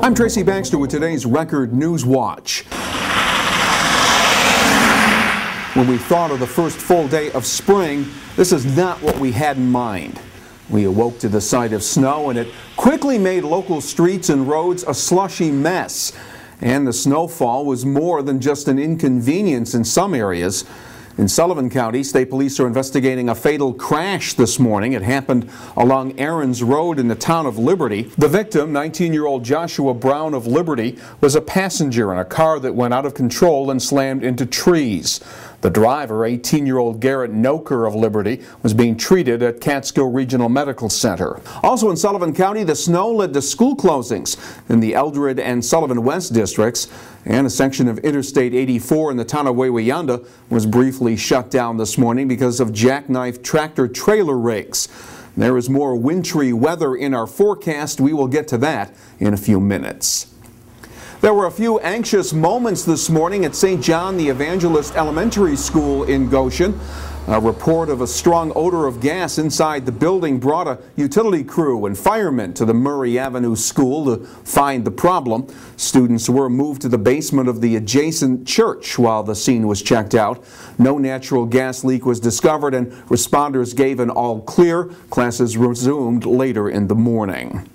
I'm Tracy Baxter with today's Record Newswatch. When we thought of the first full day of spring, this is not what we had in mind. We awoke to the sight of snow, and it quickly made local streets and roads a slushy mess. And the snowfall was more than just an inconvenience in some areas. In Sullivan County, state police are investigating a fatal crash this morning. It happened along Aaron's Road in the town of Liberty. The victim, 19-year-old Joshua Brown of Liberty, was a passenger in a car that went out of control and slammed into trees. The driver, 18-year-old Garrett Noker of Liberty, was being treated at Catskill Regional Medical Center. Also in Sullivan County, the snow led to school closings in the Eldred and Sullivan West districts, and a section of Interstate 84 in the town of Wawayanda was briefly shut down this morning because of jackknife tractor-trailer rigs. There is more wintry weather in our forecast. We will get to that in a few minutes. There were a few anxious moments this morning at St. John the Evangelist Elementary School in Goshen. A report of a strong odor of gas inside the building brought a utility crew and firemen to the Murray Avenue School to find the problem. Students were moved to the basement of the adjacent church while the scene was checked out. No natural gas leak was discovered, and responders gave an all clear. Classes resumed later in the morning.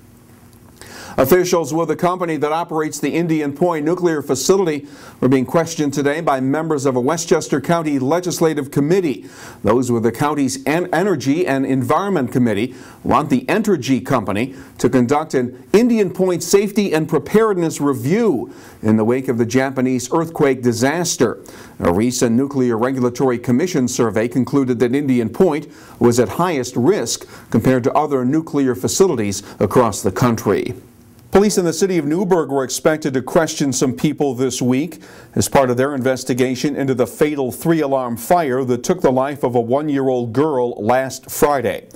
Officials with the company that operates the Indian Point nuclear facility were being questioned today by members of a Westchester County Legislative Committee. Those with the county's Energy and Environment Committee want the Entergy Company to conduct an Indian Point safety and preparedness review in the wake of the Japanese earthquake disaster. A recent Nuclear Regulatory Commission survey concluded that Indian Point was at highest risk compared to other nuclear facilities across the country. Police in the city of Newburgh were expected to question some people this week as part of their investigation into the fatal 3-alarm fire that took the life of a 1-year-old girl last Friday.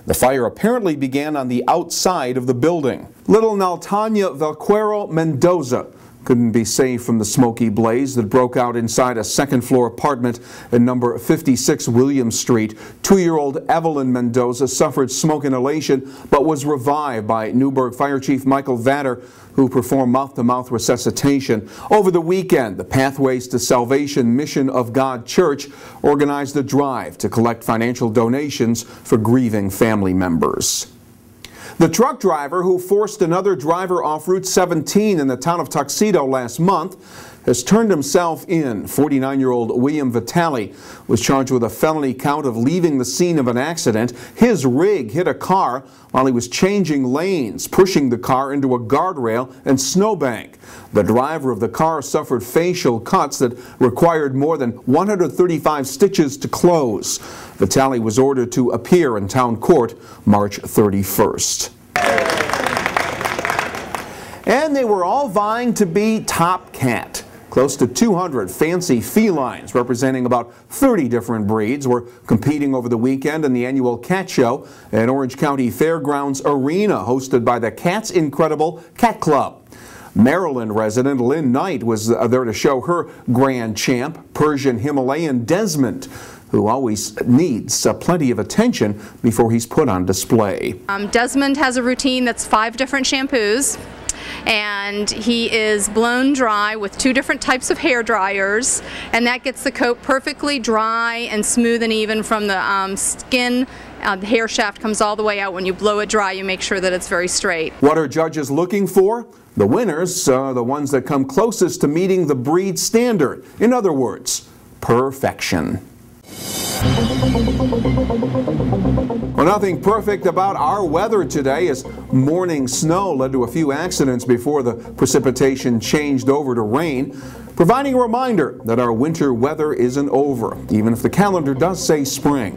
The fire apparently began on the outside of the building. Little Naltanya Valquero Mendoza couldn't be saved from the smoky blaze that broke out inside a second-floor apartment at number 56 Williams Street. 2-year-old Evelyn Mendoza suffered smoke inhalation but was revived by Newburgh Fire Chief Michael Vatter, who performed mouth-to-mouth resuscitation. Over the weekend, the Pathways to Salvation Mission of God Church organized a drive to collect financial donations for grieving family members. The truck driver who forced another driver off Route 17 in the town of Tuxedo last month has turned himself in. 49-year-old William Vitale was charged with a felony count of leaving the scene of an accident. His rig hit a car while he was changing lanes, pushing the car into a guardrail and snowbank. The driver of the car suffered facial cuts that required more than 135 stitches to close. Vitale was ordered to appear in town court March 31st. And they were all vying to be top cat. Close to 200 fancy felines representing about 30 different breeds were competing over the weekend in the annual cat show at Orange County Fairgrounds Arena, hosted by the Cat's Incredible Cat Club. Maryland resident Lynn Knight was there to show her grand champ, Persian Himalayan Desmond, who always needs plenty of attention before he's put on display. Desmond has a routine that's 5 different shampoos, and he is blown dry with 2 different types of hair dryers, and that gets the coat perfectly dry and smooth and even from the skin. The hair shaft comes all the way out. When you blow it dry, you make sure that it's very straight. What are judges looking for? The winners are the ones that come closest to meeting the breed standard. In other words, perfection. Well, nothing perfect about our weather today, as morning snow led to a few accidents before the precipitation changed over to rain, providing a reminder that our winter weather isn't over, even if the calendar does say spring.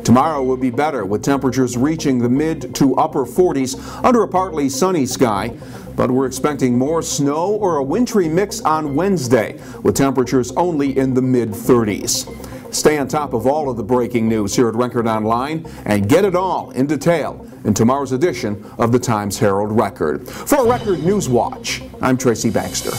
Tomorrow will be better, with temperatures reaching the mid to upper 40s under a partly sunny sky. But we're expecting more snow or a wintry mix on Wednesday, with temperatures only in the mid-30s. Stay on top of all of the breaking news here at Record Online and get it all in detail in tomorrow's edition of the Times-Herald Record. For Record Newswatch, I'm Tracy Baxter.